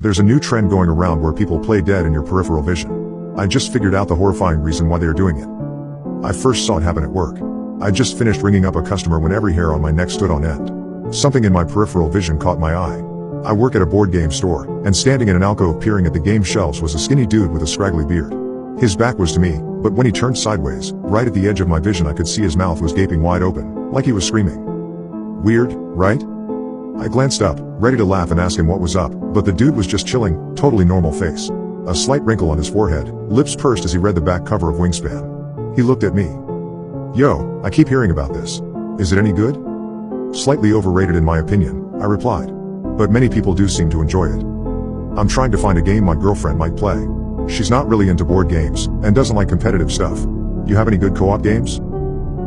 There's a new trend going around where people play dead in your peripheral vision. I just figured out the horrifying reason why they are doing it. I first saw it happen at work. I just finished ringing up a customer when every hair on my neck stood on end. Something in my peripheral vision caught my eye. I work at a board game store, and standing in an alcove peering at the game shelves was a skinny dude with a scraggly beard. His back was to me, but when he turned sideways, right at the edge of my vision I could see his mouth was gaping wide open, like he was screaming. Weird, right? I glanced up, ready to laugh and ask him what was up, but the dude was just chilling, totally normal face. A slight wrinkle on his forehead, lips pursed as he read the back cover of Wingspan. He looked at me. Yo, I keep hearing about this. Is it any good? Slightly overrated in my opinion, I replied. But many people do seem to enjoy it. I'm trying to find a game my girlfriend might play. She's not really into board games, and doesn't like competitive stuff. You have any good co-op games?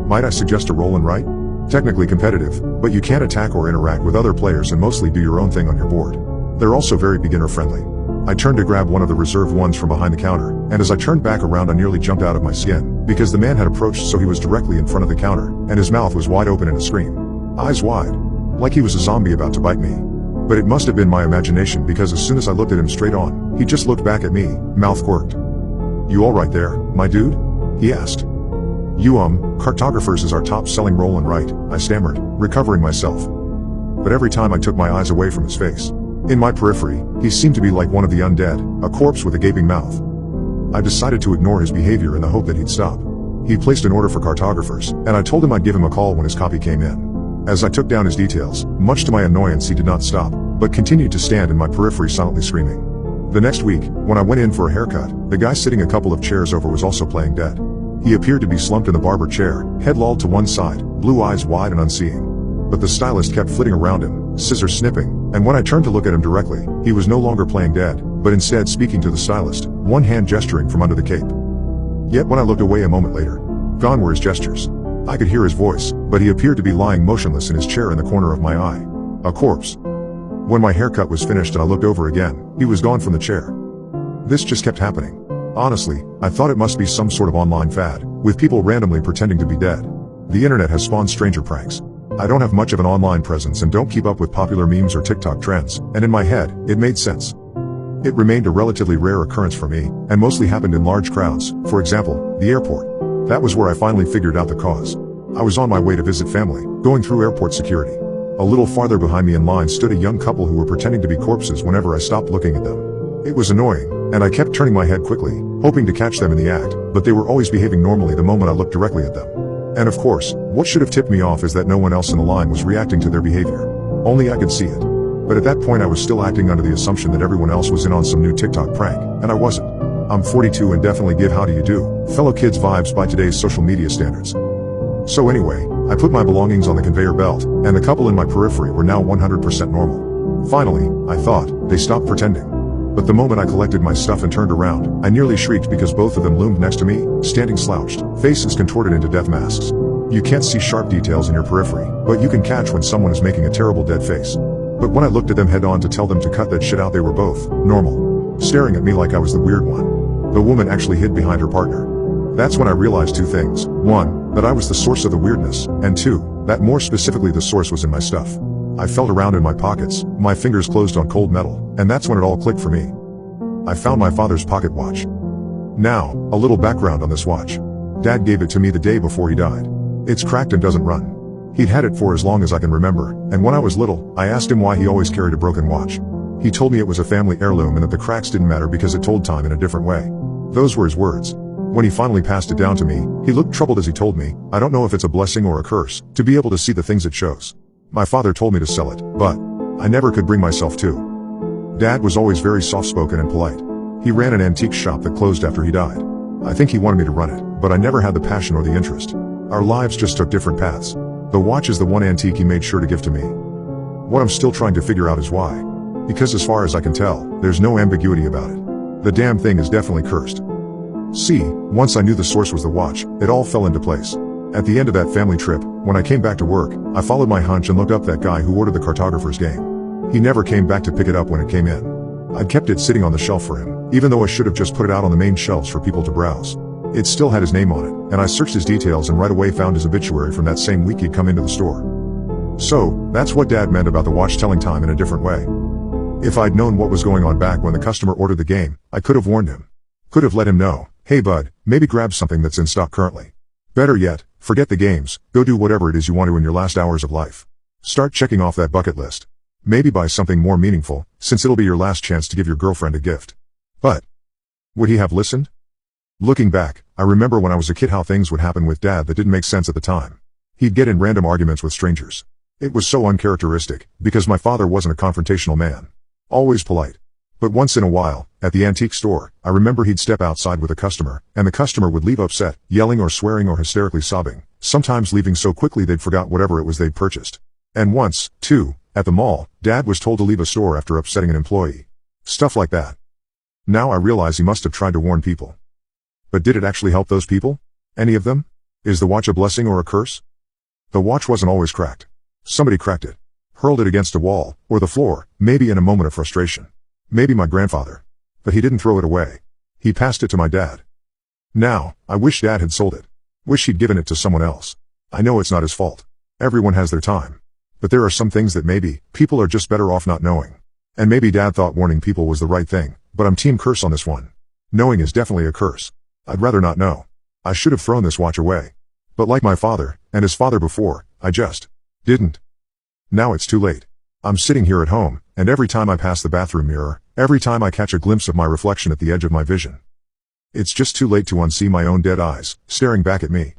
Might I suggest a roll and write? Technically competitive, but you can't attack or interact with other players and mostly do your own thing on your board. They're also very beginner friendly. I turned to grab one of the reserved ones from behind the counter, and as I turned back around I nearly jumped out of my skin, because the man had approached so he was directly in front of the counter, and his mouth was wide open in a scream. Eyes wide. Like he was a zombie about to bite me. But it must have been my imagination because as soon as I looked at him straight on, he just looked back at me, mouth quirked. You alright there, my dude? He asked. Cartographers is our top selling roll and write, I stammered, recovering myself. But every time I took my eyes away from his face. In my periphery, he seemed to be like one of the undead, a corpse with a gaping mouth. I decided to ignore his behavior in the hope that he'd stop. He placed an order for cartographers, and I told him I'd give him a call when his copy came in. As I took down his details, much to my annoyance he did not stop, but continued to stand in my periphery silently screaming. The next week, when I went in for a haircut, the guy sitting a couple of chairs over was also playing dead. He appeared to be slumped in the barber chair, head lolled to one side, blue eyes wide and unseeing. But the stylist kept flitting around him, scissors snipping, and when I turned to look at him directly, he was no longer playing dead, but instead speaking to the stylist, one hand gesturing from under the cape. Yet when I looked away a moment later, gone were his gestures. I could hear his voice, but he appeared to be lying motionless in his chair in the corner of my eye. A corpse. When my haircut was finished and I looked over again, he was gone from the chair. This just kept happening. Honestly, I thought it must be some sort of online fad, with people randomly pretending to be dead. The internet has spawned stranger pranks. I don't have much of an online presence and don't keep up with popular memes or TikTok trends, and in my head, it made sense. It remained a relatively rare occurrence for me, and mostly happened in large crowds, for example, the airport. That was where I finally figured out the cause. I was on my way to visit family, going through airport security. A little farther behind me in line stood a young couple who were pretending to be corpses whenever I stopped looking at them. It was annoying, and I kept turning my head quickly, hoping to catch them in the act, but they were always behaving normally the moment I looked directly at them. And of course, what should have tipped me off is that no one else in the line was reacting to their behavior. Only I could see it. But at that point I was still acting under the assumption that everyone else was in on some new TikTok prank, and I wasn't. I'm 42 and definitely give how do you do, fellow kids vibes by today's social media standards. So anyway, I put my belongings on the conveyor belt, and the couple in my periphery were now 100% normal. Finally, I thought, they stopped pretending. But the moment I collected my stuff and turned around, I nearly shrieked because both of them loomed next to me, standing slouched, faces contorted into death masks. You can't see sharp details in your periphery, but you can catch when someone is making a terrible dead face. But when I looked at them head on to tell them to cut that shit out, they were both normal, staring at me like I was the weird one. The woman actually hid behind her partner. That's when I realized two things. One, that I was the source of the weirdness, and two, that more specifically the source was in my stuff. I felt around in my pockets, my fingers closed on cold metal, and that's when it all clicked for me. I found my father's pocket watch. Now, a little background on this watch. Dad gave it to me the day before he died. It's cracked and doesn't run. He'd had it for as long as I can remember, and when I was little, I asked him why he always carried a broken watch. He told me it was a family heirloom and that the cracks didn't matter because it told time in a different way. Those were his words. When he finally passed it down to me, he looked troubled as he told me, I don't know if it's a blessing or a curse, to be able to see the things it shows. My father told me to sell it, but I never could bring myself to. Dad was always very soft-spoken and polite. He ran an antique shop that closed after he died. I think he wanted me to run it, but I never had the passion or the interest. Our lives just took different paths. The watch is the one antique he made sure to give to me. What I'm still trying to figure out is why. Because as far as I can tell, there's no ambiguity about it. The damn thing is definitely cursed. See, once I knew the source was the watch, it all fell into place. At the end of that family trip, when I came back to work, I followed my hunch and looked up that guy who ordered the cartographer's game. He never came back to pick it up when it came in. I'd kept it sitting on the shelf for him, even though I should have just put it out on the main shelves for people to browse. It still had his name on it, and I searched his details and right away found his obituary from that same week he'd come into the store. So, that's what Dad meant about the watch telling time in a different way. If I'd known what was going on back when the customer ordered the game, I could have warned him. Could have let him know, hey bud, maybe grab something that's in stock currently. Better yet, forget the games, go do whatever it is you want to in your last hours of life. Start checking off that bucket list. Maybe buy something more meaningful, since it'll be your last chance to give your girlfriend a gift. But would he have listened? Looking back, I remember when I was a kid how things would happen with Dad that didn't make sense at the time. He'd get in random arguments with strangers. It was so uncharacteristic, because my father wasn't a confrontational man. Always polite. But once in a while, at the antique store, I remember he'd step outside with a customer, and the customer would leave upset, yelling or swearing or hysterically sobbing, sometimes leaving so quickly they'd forgot whatever it was they'd purchased. And once, too, at the mall, Dad was told to leave a store after upsetting an employee. Stuff like that. Now I realize he must have tried to warn people. But did it actually help those people? Any of them? Is the watch a blessing or a curse? The watch wasn't always cracked. Somebody cracked it. Hurled it against a wall, or the floor, maybe in a moment of frustration. Maybe my grandfather. But he didn't throw it away. He passed it to my dad. Now, I wish Dad had sold it. Wish he'd given it to someone else. I know it's not his fault. Everyone has their time. But there are some things that maybe, people are just better off not knowing. And maybe Dad thought warning people was the right thing, but I'm team curse on this one. Knowing is definitely a curse. I'd rather not know. I should have thrown this watch away. But like my father, and his father before, I just didn't. Now it's too late. I'm sitting here at home, and every time I pass the bathroom mirror, every time I catch a glimpse of my reflection at the edge of my vision, it's just too late to unsee my own dead eyes, staring back at me.